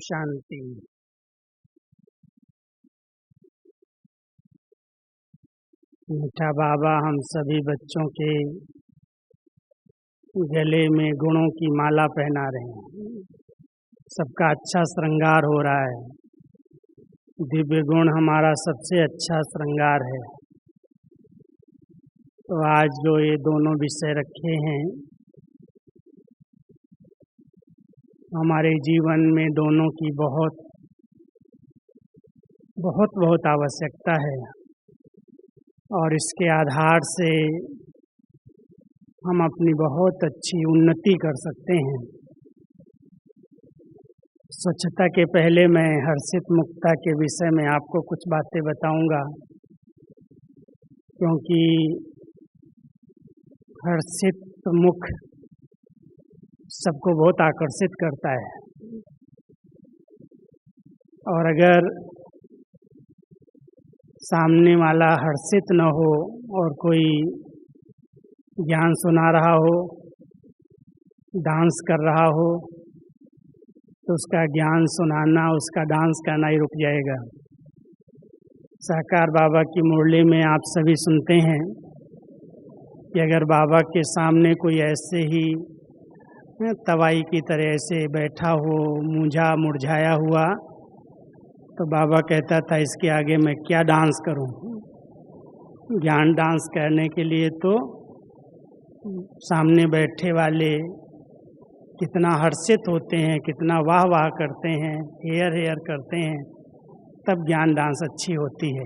शांति। मीठा बाबा हम सभी बच्चों के गले में गुणों की माला पहना रहे हैं। सबका अच्छा श्रृंगार हो रहा है। दिव्य गुण हमारा सबसे अच्छा श्रृंगार है। तो आज जो ये दोनों विषय रखे हैं, हमारे जीवन में दोनों की बहुत बहुत बहुत आवश्यकता है और इसके आधार से हम अपनी बहुत अच्छी उन्नति कर सकते हैं। स्वच्छता के पहले मैं हर्षित मुक्ता के विषय में आपको कुछ बातें बताऊंगा, क्योंकि हर्षित मुख सबको बहुत आकर्षित करता है। और अगर सामने वाला हर्षित न हो और कोई ज्ञान सुना रहा हो, डांस कर रहा हो, तो उसका ज्ञान सुनाना, उसका डांस करना ही रुक जाएगा। साकार बाबा की मुरली में आप सभी सुनते हैं कि अगर बाबा के सामने कोई ऐसे ही तवाई की तरह ऐसे बैठा हो, मूंझा मुरझाया हुआ, तो बाबा कहता था इसके आगे मैं क्या डांस करूं। ज्ञान डांस करने के लिए तो सामने बैठे वाले कितना हर्षित होते हैं, कितना वाह वाह करते हैं, हेयर हेयर करते हैं, तब ज्ञान डांस अच्छी होती है।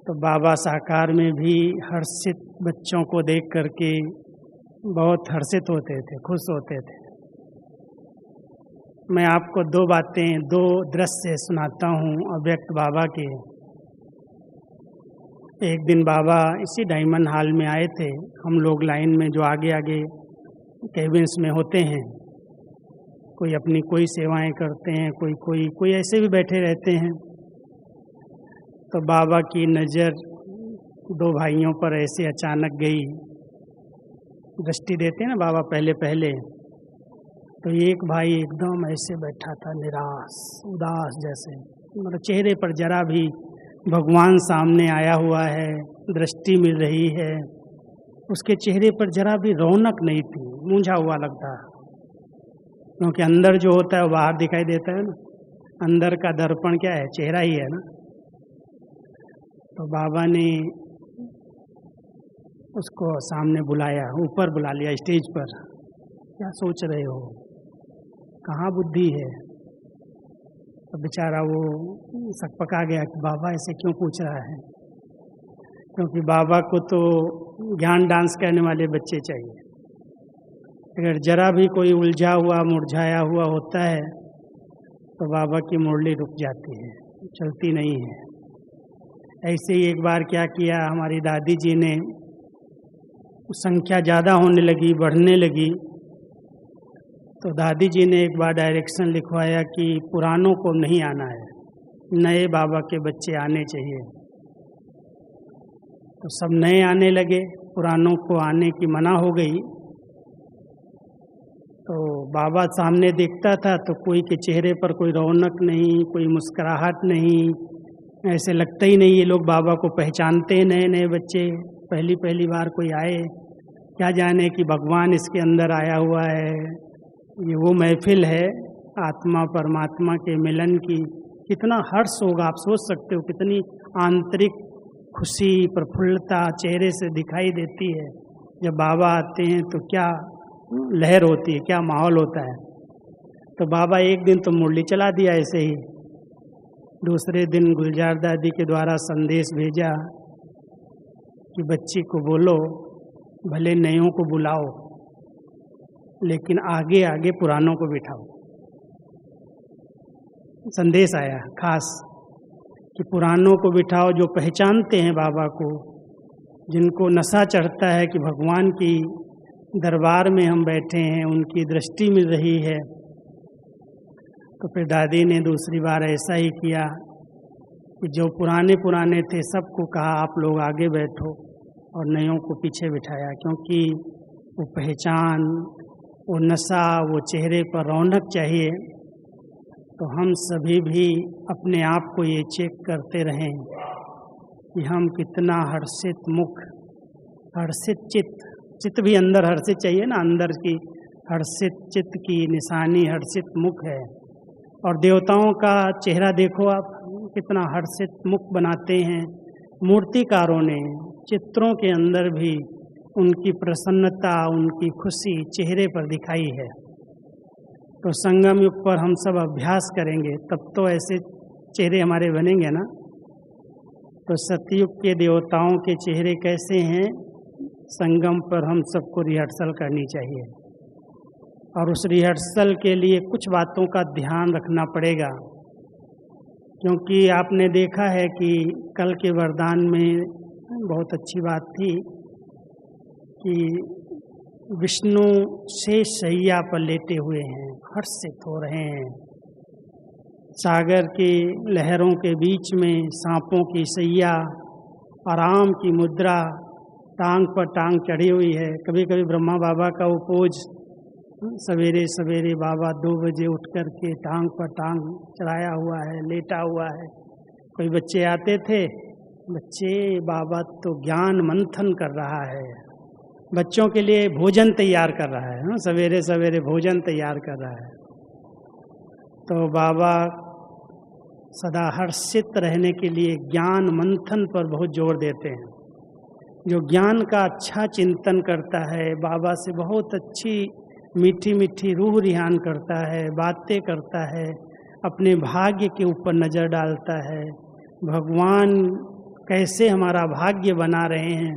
तो बाबा साकार में भी हर्षित बच्चों को देख करके बहुत हर्षित होते थे, खुश होते थे। मैं आपको दो दृश्य सुनाता हूँ अव्यक्त बाबा के। एक दिन बाबा इसी डायमंड हॉल में आए थे। हम लोग लाइन में जो आगे आगे केबिन्स में होते हैं, कोई अपनी कोई सेवाएं करते हैं, कोई ऐसे भी बैठे रहते हैं। तो बाबा की नज़र दो भाइयों पर ऐसे अचानक गई। दृष्टि देते हैं ना बाबा पहले पहले। तो एक भाई एकदम ऐसे बैठा था, निराश उदास जैसे, मतलब चेहरे पर जरा भी भगवान सामने आया हुआ है, दृष्टि मिल रही है, उसके चेहरे पर जरा भी रौनक नहीं थी, मूंझा हुआ लगता। क्योंकि अंदर जो होता है वो बाहर दिखाई देता है ना। अंदर का दर्पण क्या है? चेहरा ही है ना। तो बाबा ने उसको सामने बुलाया, ऊपर बुला लिया स्टेज पर। क्या सोच रहे हो? कहाँ बुद्धि है? तो बेचारा वो सकपका गया कि बाबा ऐसे क्यों पूछ रहा है। क्योंकि बाबा को तो ज्ञान डांस करने वाले बच्चे चाहिए। अगर जरा भी कोई उलझा हुआ मुरझाया हुआ होता है तो बाबा की मुरली रुक जाती है, चलती नहीं है। ऐसे ही एक बार क्या किया, हमारी दादी जी ने, संख्या ज़्यादा होने लगी, बढ़ने लगी, तो दादी जी ने एक बार डायरेक्शन लिखवाया कि पुरानों को नहीं आना है, नए बाबा के बच्चे आने चाहिए। तो सब नए आने लगे, पुरानों को आने की मना हो गई। तो बाबा सामने देखता था तो कोई के चेहरे पर कोई रौनक नहीं, कोई मुस्कुराहट नहीं, ऐसे लगता ही नहीं ये लोग बाबा को पहचानते हैं। नए नए बच्चे पहली बार कोई आए, क्या जाने कि भगवान इसके अंदर आया हुआ है, ये वो महफिल है आत्मा परमात्मा के मिलन की। कितना हर्ष होगा, आप सोच सकते हो कितनी आंतरिक खुशी प्रफुल्लता चेहरे से दिखाई देती है जब बाबा आते हैं। तो क्या लहर होती है, क्या माहौल होता है। तो बाबा एक दिन तो मुरली चला दिया ऐसे ही। दूसरे दिन गुलजार दादी के द्वारा संदेश भेजा कि बच्ची को बोलो भले नयों को बुलाओ, लेकिन आगे आगे पुरानों को बिठाओ। संदेश आया खास कि पुरानों को बिठाओ जो पहचानते हैं बाबा को, जिनको नशा चढ़ता है कि भगवान की दरबार में हम बैठे हैं, उनकी दृष्टि मिल रही है। तो फिर दादी ने दूसरी बार ऐसा ही किया कि जो पुराने थे सबको कहा आप लोग आगे बैठो और नयों को पीछे बिठाया, क्योंकि वो पहचान वो नशा, वो चेहरे पर रौनक चाहिए, तो हम सभी भी अपने आप को ये चेक करते रहें कि हम कितना हर्षित मुख, हर्षित चित्त भी अंदर हर्षित चाहिए ना, अंदर की हर्षित चित्त की निशानी हर्षित मुख है। और देवताओं का चेहरा देखो आप, कितना हर्षित मुख बनाते हैं मूर्तिकारों ने, चित्रों के अंदर भी उनकी प्रसन्नता, उनकी खुशी चेहरे पर दिखाई है। तो संगम युग पर हम सब अभ्यास करेंगे तब तो ऐसे चेहरे हमारे बनेंगे ना। तो सतयुग के देवताओं के चेहरे कैसे हैं, संगम पर हम सबको रिहर्सल करनी चाहिए। और उस रिहर्सल के लिए कुछ बातों का ध्यान रखना पड़ेगा, क्योंकि आपने देखा है कि कल के वरदान में बहुत अच्छी बात थी कि विष्णु शेष शैया पर लेटे हुए हैं, हर्षित हो रहे हैं। सागर की लहरों के बीच में सांपों की सैया, आराम की मुद्रा, टांग पर टांग चढ़ी हुई है। कभी कभी ब्रह्मा बाबा का वो पोज, सवेरे सवेरे बाबा 2 बजे उठ कर के टांग पर टांग चढ़ाया हुआ है, लेटा हुआ है। कोई बच्चे आते थे, बच्चे बाबा तो ज्ञान मंथन कर रहा है, बच्चों के लिए भोजन तैयार कर रहा है, सवेरे सवेरे भोजन तैयार कर रहा है। तो बाबा सदा हर्षित रहने के लिए ज्ञान मंथन पर बहुत जोर देते हैं। जो ज्ञान का अच्छा चिंतन करता है, बाबा से बहुत अच्छी मीठी मीठी रूह रिहान करता है, बातें करता है, अपने भाग्य के ऊपर नज़र डालता है, भगवान कैसे हमारा भाग्य बना रहे हैं,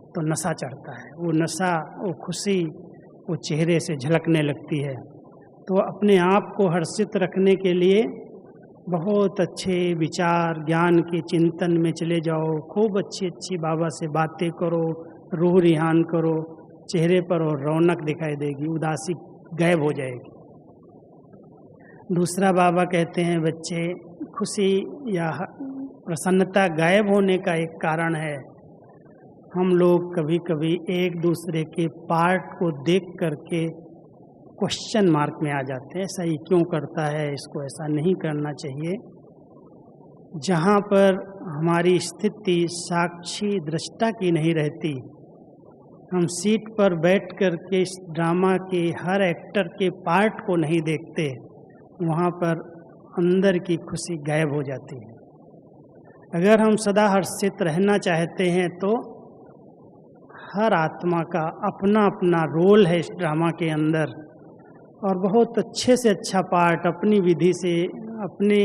तो नशा चढ़ता है। वो नशा, वो खुशी वो चेहरे से झलकने लगती है। तो अपने आप को हर्षित रखने के लिए बहुत अच्छे विचार, ज्ञान के चिंतन में चले जाओ, खूब अच्छी अच्छी बाबा से बातें करो, रूह रिहान करो, चेहरे पर और रौनक दिखाई देगी, उदासी गायब हो जाएगी। दूसरा बाबा कहते हैं बच्चे, खुशी या प्रसन्नता गायब होने का एक कारण है, हम लोग कभी कभी एक दूसरे के पार्ट को देख करके क्वेश्चन मार्क में आ जाते हैं, ऐसा ही क्यों करता है, इसको ऐसा नहीं करना चाहिए। जहाँ पर हमारी स्थिति साक्षी दृष्टा की नहीं रहती, हम सीट पर बैठ कर के इस ड्रामा के हर एक्टर के पार्ट को नहीं देखते, वहाँ पर अंदर की खुशी गायब हो जाती है। अगर हम सदा हर्षित रहना चाहते हैं तो हर आत्मा का अपना अपना रोल है इस ड्रामा के अंदर, और बहुत अच्छे से अच्छा पार्ट अपनी विधि से अपने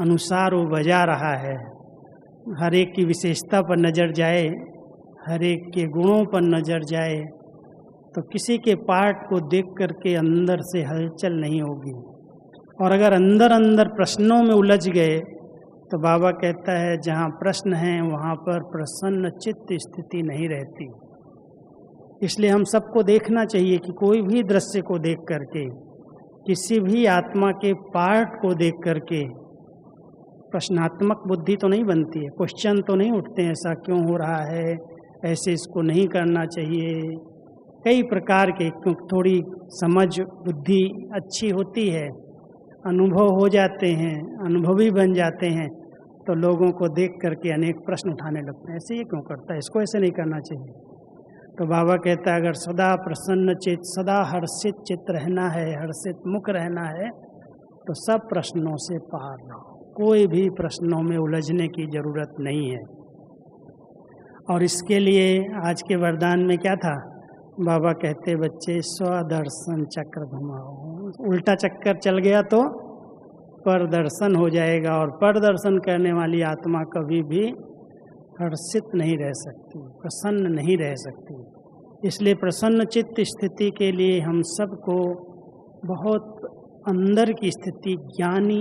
अनुसार वो बजा रहा है। हर एक की विशेषता पर नज़र जाए, हर एक के गुणों पर नज़र जाए, तो किसी के पार्ट को देख करके अंदर से हलचल नहीं होगी। और अगर अंदर अंदर प्रश्नों में उलझ गए तो बाबा कहता है जहाँ प्रश्न हैं वहाँ पर प्रसन्न चित्त स्थिति नहीं रहती। इसलिए हम सबको देखना चाहिए कि कोई भी दृश्य को देख करके, किसी भी आत्मा के पार्ट को देख करके प्रश्नात्मक बुद्धि तो नहीं बनती है, क्वेश्चन तो नहीं उठते हैं, ऐसा क्यों हो रहा है, ऐसे इसको नहीं करना चाहिए। कई प्रकार के, क्योंकि थोड़ी समझ बुद्धि अच्छी होती है, अनुभव हो जाते हैं, अनुभवी बन जाते हैं, तो लोगों को देख करके अनेक प्रश्न उठाने लगते हैं, ऐसे ये क्यों करता है, इसको ऐसे नहीं करना चाहिए। तो बाबा कहता है अगर सदा प्रसन्न चित्त, सदा हर्षित चित्त रहना है, हर्षित मुख रहना है, तो सब प्रश्नों से पार रहो, कोई भी प्रश्नों में उलझने की जरूरत नहीं है। और इसके लिए आज के वरदान में क्या था, बाबा कहते बच्चे स्वदर्शन चक्र घुमाओ, उल्टा चक्कर चल गया तो परदर्शन हो जाएगा, और परदर्शन करने वाली आत्मा कभी भी हर्षित नहीं रह सकती, प्रसन्न नहीं रह सकती। इसलिए प्रसन्न चित्त स्थिति के लिए हम सबको बहुत अंदर की स्थिति ज्ञानी,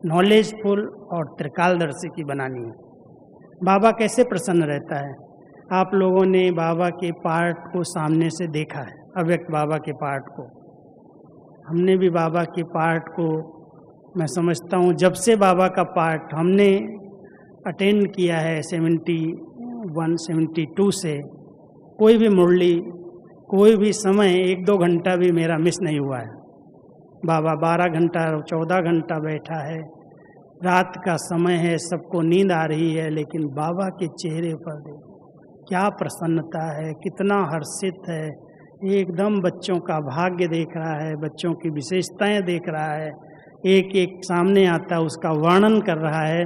नॉलेजफुल और त्रिकालदर्शी की बनानी है। बाबा कैसे प्रसन्न रहता है, आप लोगों ने बाबा के पार्ट को सामने से देखा है, अव्यक्त बाबा के पार्ट को। हमने भी बाबा के पार्ट को, मैं समझता हूँ जब से बाबा का पार्ट हमने अटेंड किया है 71, 72 से, कोई भी मुरली, कोई भी समय 1-2 घंटा भी मेरा मिस नहीं हुआ है। बाबा 12 घंटा 14 घंटा बैठा है, रात का समय है, सबको नींद आ रही है, लेकिन बाबा के चेहरे पर क्या प्रसन्नता है, कितना हर्षित है, एकदम बच्चों का भाग्य देख रहा है, बच्चों की विशेषताएं देख रहा है, एक एक सामने आता उसका वर्णन कर रहा है।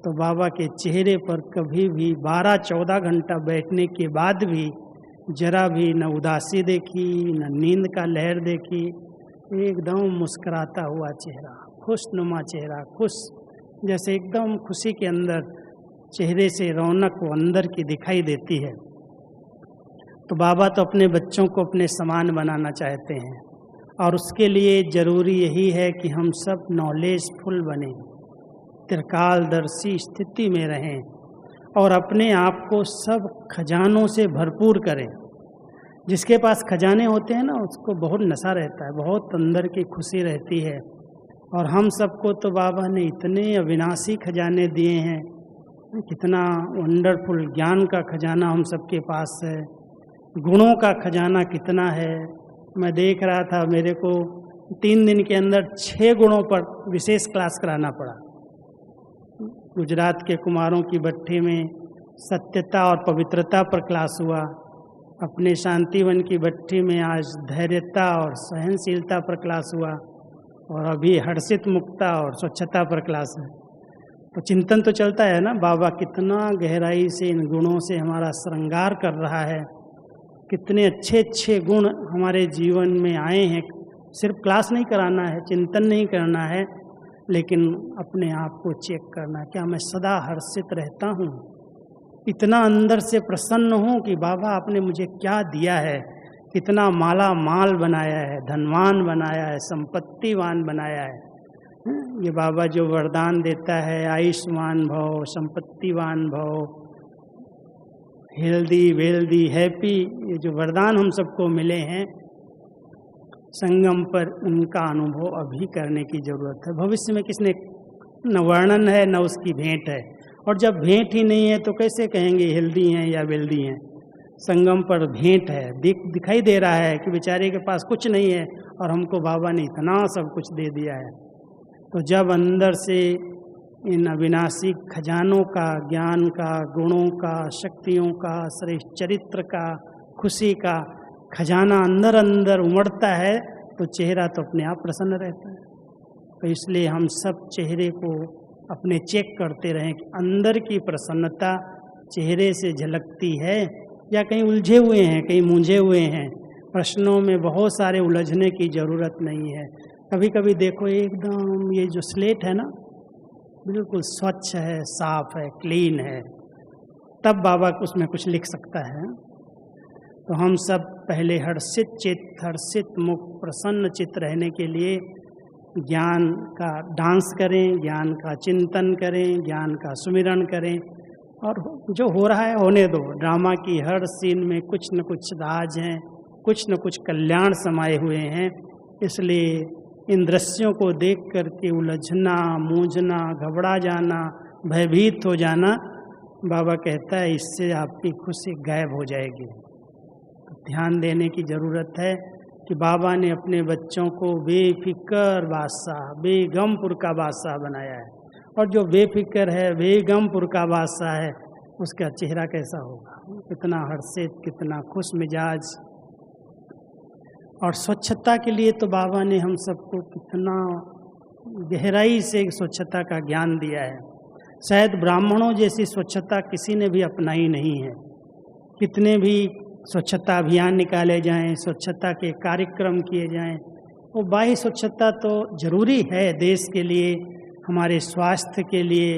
तो बाबा के चेहरे पर कभी भी 12-14 घंटा बैठने के बाद भी जरा भी न उदासी देखी, न नींद का लहर देखी, एकदम मुस्कुराता हुआ चेहरा, खुशनुमा चेहरा, खुश, जैसे एकदम खुशी के अंदर चेहरे से रौनक वो अंदर की दिखाई देती है। तो बाबा तो अपने बच्चों को अपने समान बनाना चाहते हैं, और उसके लिए ज़रूरी यही है कि हम सब नॉलेजफुल बने, त्रिकालदर्शी स्थिति में रहें और अपने आप को सब खजानों से भरपूर करें। जिसके पास खजाने होते हैं ना, उसको बहुत नशा रहता है, बहुत अंदर की खुशी रहती है। और हम सबको तो बाबा ने इतने अविनाशी खजाने दिए हैं, कितना वंडरफुल ज्ञान का खजाना हम सबके पास है, गुणों का खजाना कितना है। मैं देख रहा था, मेरे को 3 दिन के अंदर 6 गुणों पर विशेष क्लास कराना पड़ा। गुजरात के कुमारों की भट्ठी में सत्यता और पवित्रता पर क्लास हुआ, अपने शांतिवन की भट्ठी में आज धैर्यता और सहनशीलता पर क्लास हुआ, और अभी हर्षित मुक्ता और स्वच्छता पर क्लास है। तो चिंतन तो चलता है ना, बाबा कितना गहराई से इन गुणों से हमारा श्रृंगार कर रहा है, कितने अच्छे अच्छे गुण हमारे जीवन में आए हैं। सिर्फ क्लास नहीं कराना है, चिंतन नहीं करना है, लेकिन अपने आप को चेक करना, क्या मैं सदा हर्षित रहता हूँ, इतना अंदर से प्रसन्न हूँ कि बाबा आपने मुझे क्या दिया है, कितना माला माल बनाया है, धनवान बनाया है, संपत्तिवान बनाया है। ये बाबा जो वरदान देता है, आयुष्मान भव, संपत्तिवान भव, हेल्दी वेल्दी हैप्पी, ये जो वरदान हम सबको मिले हैं संगम पर, उनका अनुभव अभी करने की ज़रूरत है। भविष्य में किसने न वर्णन है न उसकी भेंट है, और जब भेंट ही नहीं है तो कैसे कहेंगे हेल्दी हैं या वेल्दी हैं। संगम पर भेंट है, दिखाई दे रहा है कि बेचारे के पास कुछ नहीं है और हमको बाबा ने इतना सब कुछ दे दिया है। तो जब अंदर से इन अविनाशी खजानों का, ज्ञान का, गुणों का, शक्तियों का, श्रेष्ठ चरित्र का, खुशी का खजाना अंदर अंदर उमड़ता है, तो चेहरा तो अपने आप प्रसन्न रहता है। तो इसलिए हम सब चेहरे को अपने चेक करते रहें कि अंदर की प्रसन्नता चेहरे से झलकती है या कहीं उलझे हुए हैं, कहीं मूंझे हुए हैं। प्रश्नों में बहुत सारे उलझने की ज़रूरत नहीं है। कभी कभी देखो, एकदम ये जो स्लेट है ना, बिल्कुल स्वच्छ है, साफ है, क्लीन है, तब बाबा उसमें कुछ लिख सकता है। तो हम सब पहले हर्षित चित्त, हर्षित मुख, प्रसन्न चित्त रहने के लिए ज्ञान का डांस करें, ज्ञान का चिंतन करें, ज्ञान का सुमिरन करें, और जो हो रहा है होने दो। ड्रामा की हर सीन में कुछ न कुछ राज हैं, कुछ न कुछ कल्याण समाये हुए हैं। इसलिए इन दृश्यों को देख करके उलझना, मूंझना, घबरा जाना, भयभीत हो जाना, बाबा कहता है इससे आपकी खुशी गायब हो जाएगी। तो ध्यान देने की ज़रूरत है कि बाबा ने अपने बच्चों को बेफिक्र बादशाह, बेगमपुर का बादशाह बनाया है, और जो बेफिक्र है, बेगमपुर का बादशाह है, उसका चेहरा कैसा होगा, कितना हर्षित, कितना खुश मिजाज। और स्वच्छता के लिए तो बाबा ने हम सबको कितना गहराई से स्वच्छता का ज्ञान दिया है। शायद ब्राह्मणों जैसी स्वच्छता किसी ने भी अपनाई नहीं है। कितने भी स्वच्छता अभियान निकाले जाएं, स्वच्छता के कार्यक्रम किए जाएं, वो बाह्य स्वच्छता तो जरूरी है देश के लिए, हमारे स्वास्थ्य के लिए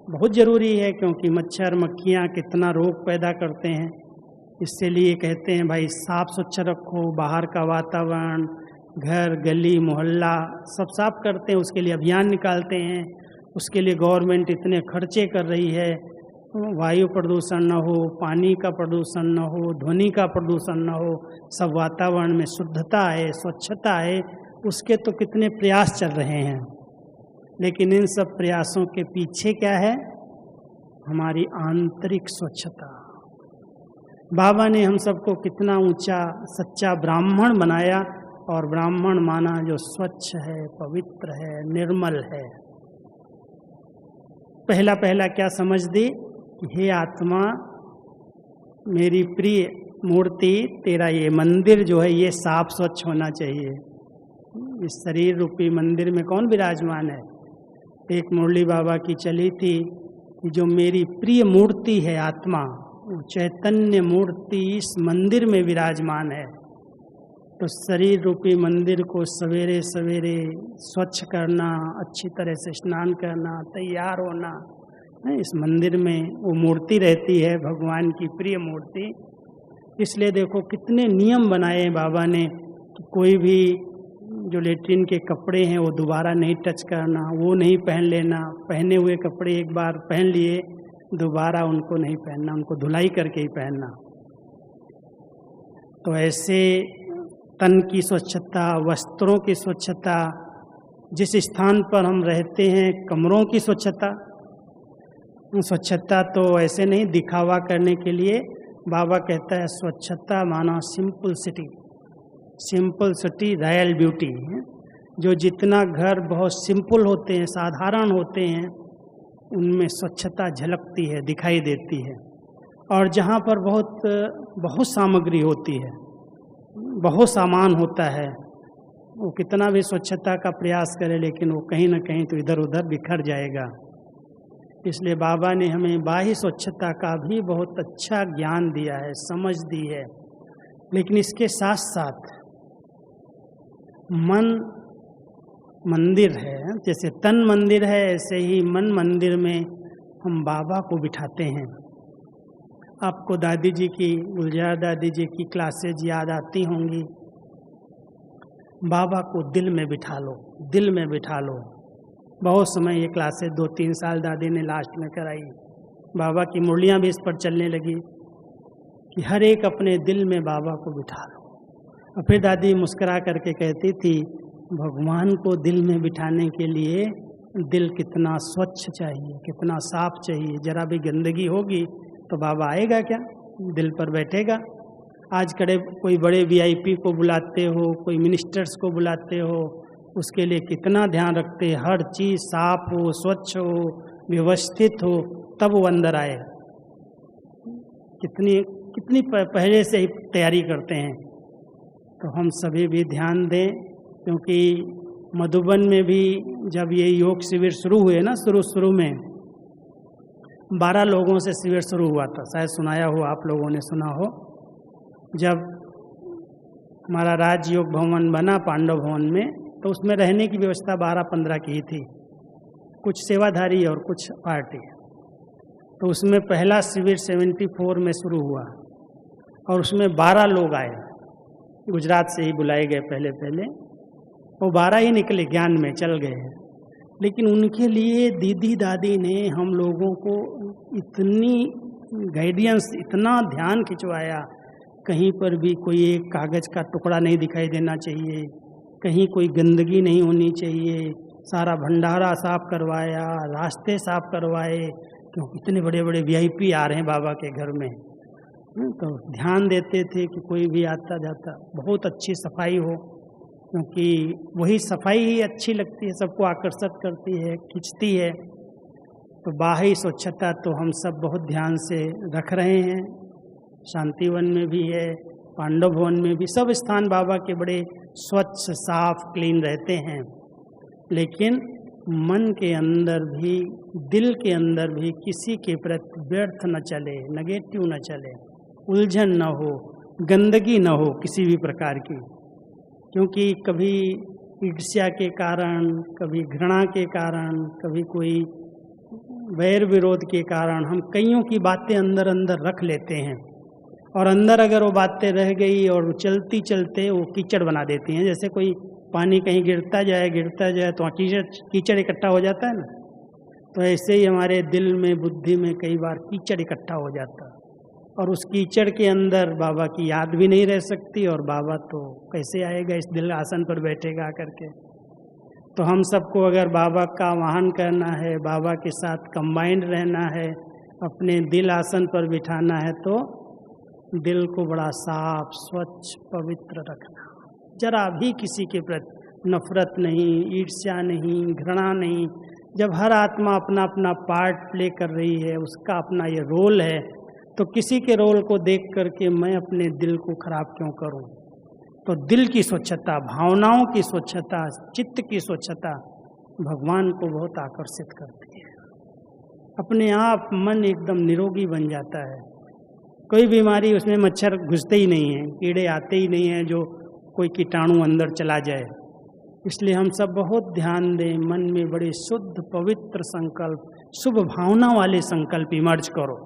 बहुत ज़रूरी है, क्योंकि मच्छर मक्खियाँ कितना रोग पैदा करते हैं। इससे लिए कहते हैं भाई साफ स्वच्छ रखो, बाहर का वातावरण, घर गली मोहल्ला सब साफ करते हैं, उसके लिए अभियान निकालते हैं। उसके लिए गवर्नमेंट इतने खर्चे कर रही है, वायु प्रदूषण न हो, पानी का प्रदूषण न हो, ध्वनि का प्रदूषण न हो, सब वातावरण में शुद्धता है, स्वच्छता है, उसके तो कितने प्रयास चल रहे हैं। लेकिन इन सब प्रयासों के पीछे क्या है? हमारी आंतरिक स्वच्छता। बाबा ने हम सबको कितना ऊंचा सच्चा ब्राह्मण बनाया, और ब्राह्मण माना जो स्वच्छ है, पवित्र है, निर्मल है। पहला पहला क्या समझ दी कि हे आत्मा, मेरी प्रिय मूर्ति, तेरा ये मंदिर जो है ये साफ स्वच्छ होना चाहिए। इस शरीर रूपी मंदिर में कौन विराजमान है? एक मुरली बाबा की चली थी कि जो मेरी प्रिय मूर्ति है आत्मा, वो चैतन्य मूर्ति इस मंदिर में विराजमान है। तो शरीर रूपी मंदिर को सवेरे सवेरे स्वच्छ करना, अच्छी तरह से स्नान करना, तैयार होना, इस मंदिर में वो मूर्ति रहती है, भगवान की प्रिय मूर्ति। इसलिए देखो कितने नियम बनाए बाबा ने कि कोई भी जो लेट्रिन के कपड़े हैं वो दोबारा नहीं टच करना, वो नहीं पहन लेना, पहने हुए कपड़े एक बार पहन लिए दोबारा उनको नहीं पहनना, उनको धुलाई करके ही पहनना। तो ऐसे तन की स्वच्छता, वस्त्रों की स्वच्छता, जिस स्थान पर हम रहते हैं कमरों की स्वच्छता, स्वच्छता तो ऐसे नहीं दिखावा करने के लिए। बाबा कहता है स्वच्छता माना simple city, simple city royal beauty है। जो जितना घर बहुत सिंपल होते हैं, साधारण होते हैं, उनमें स्वच्छता झलकती है, दिखाई देती है। और जहाँ पर बहुत सामग्री होती है, बहुत सामान होता है, वो कितना भी स्वच्छता का प्रयास करे लेकिन वो कहीं ना कहीं तो इधर उधर बिखर जाएगा। इसलिए बाबा ने हमें बाह्य स्वच्छता का भी बहुत अच्छा ज्ञान दिया है, समझ दी है। लेकिन इसके साथ साथ मन मंदिर है, जैसे तन मंदिर है ऐसे ही मन मंदिर में हम बाबा को बिठाते हैं। आपको दादी जी की, गुलजार दादी जी की क्लासेज याद आती होंगी। बाबा को दिल में बिठा लो, दिल में बिठा लो। बहुत समय ये क्लासेज 2-3 साल दादी ने लास्ट में कराई। बाबा की मुरलियाँ भी इस पर चलने लगी कि हर एक अपने दिल में बाबा को बिठा लो। और फिर दादी मुस्कुरा करके कहती थी, भगवान को दिल में बिठाने के लिए दिल कितना स्वच्छ चाहिए, कितना साफ चाहिए। जरा भी गंदगी होगी तो बाबा आएगा क्या, दिल पर बैठेगा? आज कोई बड़े वीआईपी को बुलाते हो, कोई मिनिस्टर्स को बुलाते हो, उसके लिए कितना ध्यान रखते हैं, हर चीज़ साफ हो, स्वच्छ हो, व्यवस्थित हो, तब वो अंदर आए। कितनी पहले से ही तैयारी करते हैं। तो हम सभी भी ध्यान दें, क्योंकि मधुबन में भी जब ये योग शिविर शुरू हुए ना, शुरू में 12 लोगों से शिविर शुरू हुआ था, शायद सुनाया हो, आप लोगों ने सुना हो। जब हमारा राजयोग भवन बना पांडव भवन में, तो उसमें रहने की व्यवस्था 12-15 की ही थी, कुछ सेवाधारी और कुछ पार्टी। तो उसमें पहला शिविर 74 में शुरू हुआ और उसमें 12 लोग आए, गुजरात से ही बुलाए गए पहले। वो 12 ही निकले, ज्ञान में चल गए। लेकिन उनके लिए दीदी दादी ने हम लोगों को इतनी गाइडेंस, इतना ध्यान खिंचवाया, कहीं पर भी कोई एक कागज़ का टुकड़ा नहीं दिखाई देना चाहिए, कहीं कोई गंदगी नहीं होनी चाहिए, सारा भंडारा साफ करवाया, रास्ते साफ करवाए, क्योंकि इतने बड़े बड़े वीआईपी आ रहे हैं बाबा के घर में। तो ध्यान देते थे कि कोई भी आता जाता बहुत अच्छी सफाई हो, क्योंकि वही सफाई ही अच्छी लगती है, सबको आकर्षित करती है, खींचती है। तो बाहरी स्वच्छता तो हम सब बहुत ध्यान से रख रहे हैं। शांतिवन में भी है, पांडव भवन में भी, सब स्थान बाबा के बड़े स्वच्छ, साफ, क्लीन रहते हैं। लेकिन मन के अंदर भी, दिल के अंदर भी किसी के प्रति व्यर्थ न चले, नेगेटिव न चले, उलझन न हो, गंदगी न हो किसी भी प्रकार की। क्योंकि कभी ईर्ष्या के कारण, कभी घृणा के कारण, कभी कोई वैर विरोध के कारण हम कईयों की बातें अंदर अंदर रख लेते हैं, और अंदर अगर वो बातें रह गई और चलती चलते वो कीचड़ बना देती हैं। जैसे कोई पानी कहीं गिरता जाए तो कीचड़ इकट्ठा हो जाता है ना, तो ऐसे ही हमारे दिल में, बुद्धि में कई बार कीचड़ इकट्ठा हो जाता है, और उस कीचड़ के अंदर बाबा की याद भी नहीं रह सकती, और बाबा तो कैसे आएगा, इस दिल आसन पर बैठेगा करके। तो हम सबको अगर बाबा का आह्वान करना है, बाबा के साथ कंबाइंड रहना है, अपने दिल आसन पर बिठाना है, तो दिल को बड़ा साफ, स्वच्छ, पवित्र रखना। जरा भी किसी के प्रति नफरत नहीं, ईर्ष्या नहीं, घृणा नहीं। जब हर आत्मा अपना अपना पार्ट प्ले कर रही है, उसका अपना ये रोल है, तो किसी के रोल को देख करके मैं अपने दिल को खराब क्यों करूं? तो दिल की स्वच्छता, भावनाओं की स्वच्छता, चित्त की स्वच्छता भगवान को बहुत आकर्षित करती है। अपने आप मन एकदम निरोगी बन जाता है। कोई बीमारी, उसमें मच्छर घुसते ही नहीं हैं, कीड़े आते ही नहीं हैं जो कोई कीटाणु अंदर चला जाए। इसलिए हम सब बहुत ध्यान दें, मन में बड़े शुद्ध पवित्र संकल्प, शुभ भावना वाले संकल्प इमर्ज करो।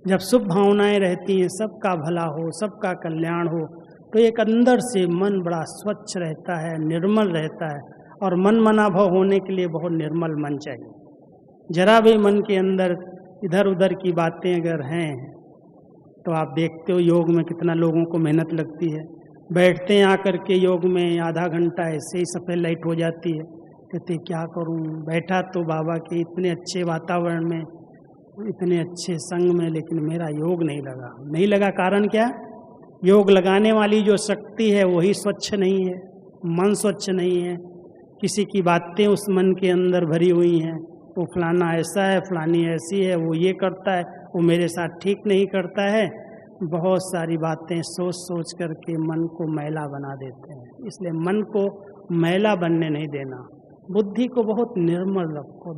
जब शुभ भावनाएं रहती हैं, सबका भला हो, सबका कल्याण हो, तो एक अंदर से मन बड़ा स्वच्छ रहता है, निर्मल रहता है। और मन मनाभाव होने के लिए बहुत निर्मल मन चाहिए। जरा भी मन के अंदर इधर उधर की बातें अगर हैं, तो आप देखते हो योग में कितना लोगों को मेहनत लगती है। बैठते हैं आकर के योग में, आधा घंटा ऐसे ही सफ़ेद लाइट हो जाती है, कहते क्या करूं, बैठा तो बाबा के इतने अच्छे वातावरण में, इतने अच्छे संग में, लेकिन मेरा योग नहीं लगा। कारण क्या? योग लगाने वाली जो शक्ति है वही स्वच्छ नहीं है, मन स्वच्छ नहीं है। किसी की बातें उस मन के अंदर भरी हुई हैं, वो फलाना ऐसा है, फलानी ऐसी है, वो ये करता है, वो मेरे साथ ठीक नहीं करता है। बहुत सारी बातें सोच सोच करके मन को मैला बना देते हैं। इसलिए मन को मैला बनने नहीं देना। बुद्धि को बहुत निर्मल रखो।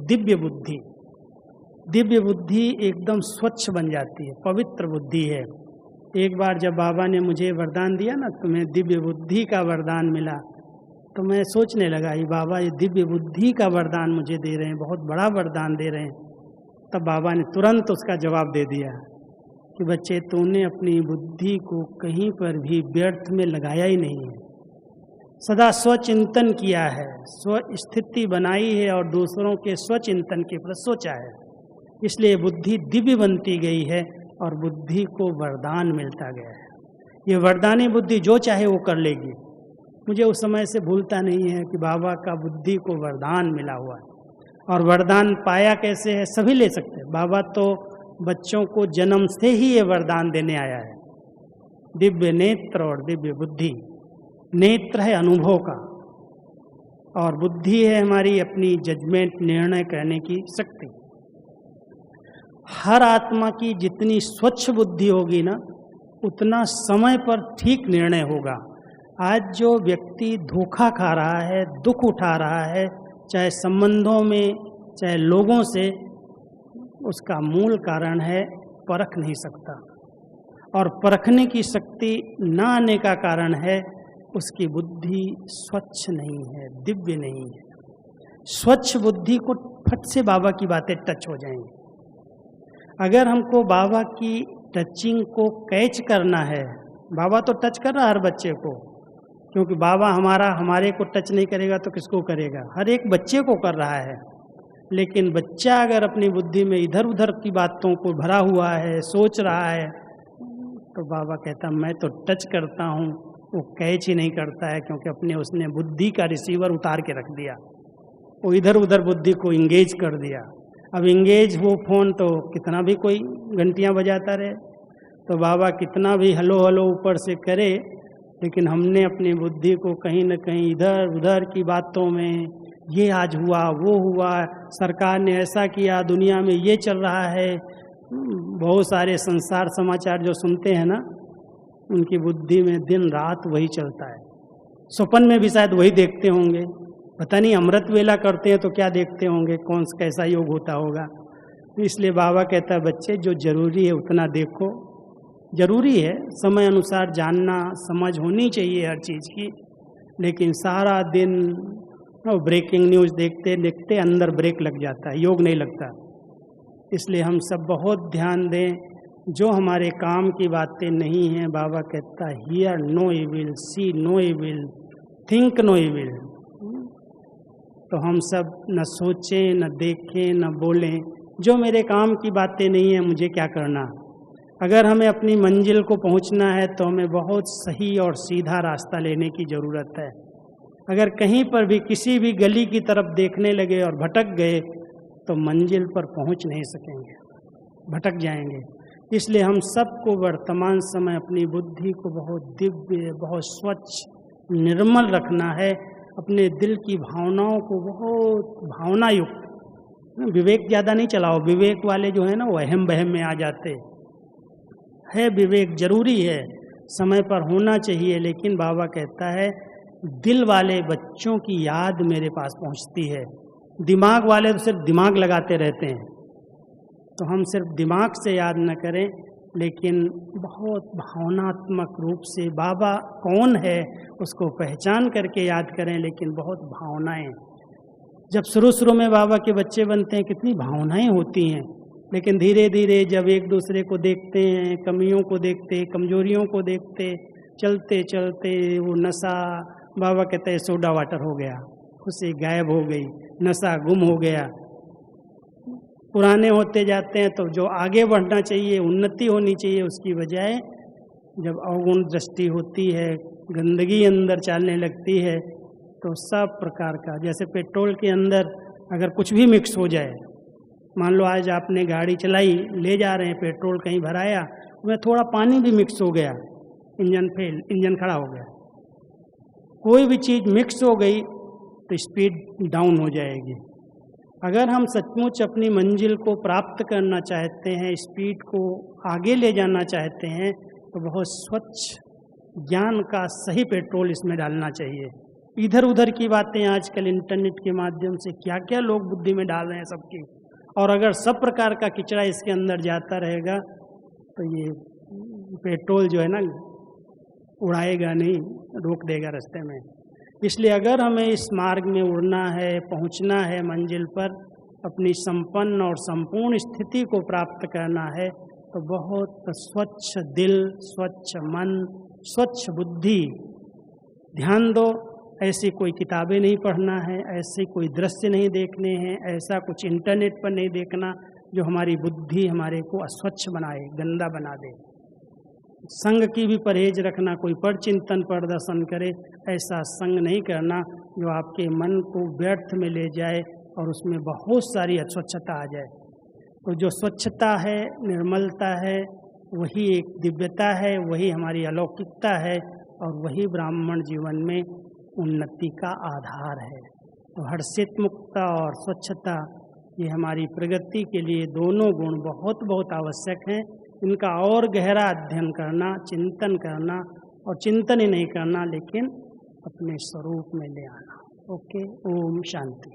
दिव्य बुद्धि एकदम स्वच्छ बन जाती है, पवित्र बुद्धि है। एक बार जब बाबा ने मुझे वरदान दिया ना, तुम्हें दिव्य बुद्धि का वरदान मिला, तो मैं सोचने लगा, ये बाबा ये दिव्य बुद्धि का वरदान मुझे दे रहे हैं, बहुत बड़ा वरदान दे रहे हैं। तब बाबा ने तुरंत उसका जवाब दे दिया कि बच्चे, तूने अपनी बुद्धि को कहीं पर भी व्यर्थ में लगाया ही नहीं है, सदा स्वचिंतन किया है, स्व स्थिति बनाई है और दूसरों के स्वचिंतन के प्रति सोचा है। इसलिए बुद्धि दिव्य बनती गई है और बुद्धि को वरदान मिलता गया है। ये वरदानी बुद्धि जो चाहे वो कर लेगी। मुझे उस समय से भूलता नहीं है कि बाबा का बुद्धि को वरदान मिला हुआ है। और वरदान पाया कैसे है? सभी ले सकते हैं। बाबा तो बच्चों को जन्म से ही ये वरदान देने आया है, दिव्य नेत्र और दिव्य बुद्धि। नेत्र है अनुभव का और बुद्धि है हमारी अपनी जजमेंट, निर्णय करने की शक्ति। हर आत्मा की जितनी स्वच्छ बुद्धि होगी ना, उतना समय पर ठीक निर्णय होगा। आज जो व्यक्ति धोखा खा रहा है, दुख उठा रहा है, चाहे संबंधों में चाहे लोगों से, उसका मूल कारण है परख नहीं सकता। और परखने की शक्ति न आने का कारण है उसकी बुद्धि स्वच्छ नहीं है, दिव्य नहीं है। स्वच्छ बुद्धि को फट से बाबा की बातें टच हो जाएंगी। अगर हमको बाबा की टचिंग को कैच करना है, बाबा तो टच कर रहा है हर बच्चे को, क्योंकि बाबा हमारे को टच नहीं करेगा तो किसको करेगा? हर एक बच्चे को कर रहा है। लेकिन बच्चा अगर अपनी बुद्धि में इधर उधर की बातों को भरा हुआ है, सोच रहा है, तो बाबा कहता मैं तो टच करता हूँ, वो कैच ही नहीं करता है, क्योंकि उसने बुद्धि का रिसीवर उतार के रख दिया, वो इधर उधर बुद्धि को इंगेज कर दिया। अब इंगेज हो फोन तो कितना भी कोई घंटियाँ बजाता रहे, तो बाबा कितना भी हलो हलो ऊपर से करे, लेकिन हमने अपनी बुद्धि को कहीं न कहीं इधर उधर की बातों में, ये आज हुआ, वो हुआ, सरकार ने ऐसा किया, दुनिया में ये चल रहा है, बहुत सारे संसार समाचार जो सुनते हैं ना, उनकी बुद्धि में दिन रात वही चलता है। स्वप्न में भी शायद वही देखते होंगे, पता नहीं अमृत वेला करते हैं तो क्या देखते होंगे, कौन कैसा योग होता होगा। इसलिए बाबा कहता है बच्चे, जो जरूरी है उतना देखो। जरूरी है समय अनुसार जानना, समझ होनी चाहिए हर चीज़ की, लेकिन सारा दिन ब्रेकिंग न्यूज़ देखते देखते अंदर ब्रेक लग जाता है, योग नहीं लगता। इसलिए हम सब बहुत ध्यान दें, जो हमारे काम की बातें नहीं हैं, बाबा कहता hear no evil, see no evil, think no evil. तो हम सब न सोचें, न देखें, न बोलें, जो मेरे काम की बातें नहीं हैं मुझे क्या करना। अगर हमें अपनी मंजिल को पहुंचना है तो हमें बहुत सही और सीधा रास्ता लेने की ज़रूरत है। अगर कहीं पर भी किसी भी गली की तरफ देखने लगे और भटक गए तो मंजिल पर पहुंच नहीं सकेंगे, भटक जाएंगे। इसलिए हम सबको वर्तमान समय अपनी बुद्धि को बहुत दिव्य, बहुत स्वच्छ, निर्मल रखना है। अपने दिल की भावनाओं को बहुत भावना युक्त, विवेक ज़्यादा नहीं चलाओ। विवेक वाले जो है ना, वो अहम बहम में आ जाते है। विवेक जरूरी है, समय पर होना चाहिए, लेकिन बाबा कहता है दिल वाले बच्चों की याद मेरे पास पहुंचती है। दिमाग वाले तो सिर्फ दिमाग लगाते रहते हैं। तो हम सिर्फ दिमाग से याद न करें, लेकिन बहुत भावनात्मक रूप से बाबा कौन है उसको पहचान करके याद करें, लेकिन बहुत भावनाएं। जब शुरू में बाबा के बच्चे बनते हैं कितनी भावनाएं होती हैं, लेकिन धीरे धीरे जब एक दूसरे को देखते हैं, कमियों को देखते, कमजोरियों को देखते, चलते चलते वो नशा, बाबा कहते हैं सोडा वाटर हो गया, खुशी गायब हो गई, नशा गुम हो गया। पुराने होते जाते हैं तो जो आगे बढ़ना चाहिए, उन्नति होनी चाहिए, उसकी बजाय जब अवगुण दृष्टि होती है, गंदगी अंदर चलने लगती है, तो सब प्रकार का, जैसे पेट्रोल के अंदर अगर कुछ भी मिक्स हो जाए, मान लो आज आपने गाड़ी चलाई, ले जा रहे हैं पेट्रोल कहीं भराया, उसमें थोड़ा पानी भी मिक्स हो गया, इंजन फेल, इंजन खड़ा हो गया। कोई भी चीज़ मिक्स हो गई तो स्पीड डाउन हो जाएगी। अगर हम सचमुच अपनी मंजिल को प्राप्त करना चाहते हैं, स्पीड को आगे ले जाना चाहते हैं, तो बहुत स्वच्छ ज्ञान का सही पेट्रोल इसमें डालना चाहिए। इधर उधर की बातें आजकल इंटरनेट के माध्यम से क्या क्या लोग बुद्धि में डाल रहे हैं सबकी, और अगर सब प्रकार का किचड़ा इसके अंदर जाता रहेगा तो ये पेट्रोल जो है ना उड़ाएगा नहीं, रोक देगा रास्ते में। इसलिए अगर हमें इस मार्ग में उड़ना है, पहुंचना है मंजिल पर, अपनी संपन्न और संपूर्ण स्थिति को प्राप्त करना है, तो बहुत स्वच्छ दिल, स्वच्छ मन, स्वच्छ बुद्धि। ध्यान दो, ऐसी कोई किताबें नहीं पढ़ना है, ऐसे कोई दृश्य नहीं देखने हैं, ऐसा कुछ इंटरनेट पर नहीं देखना जो हमारी बुद्धि हमारे को अस्वच्छ बनाए, गंदा बना दे। संग की भी परहेज रखना, कोई पर चिंतन प्रदर्शन करे, ऐसा संग नहीं करना जो आपके मन को व्यर्थ में ले जाए और उसमें बहुत सारी अस्वच्छता आ जाए। तो जो स्वच्छता है, निर्मलता है, वही एक दिव्यता है, वही हमारी अलौकिकता है, और वही ब्राह्मण जीवन में उन्नति का आधार है। तो हर्षित मुक्ता और स्वच्छता, ये हमारी प्रगति के लिए दोनों गुण बहुत बहुत आवश्यक हैं। इनका और गहरा अध्ययन करना, चिंतन करना, और चिंतन ही नहीं करना लेकिन अपने स्वरूप में ले आना। ओके, ओम शांति।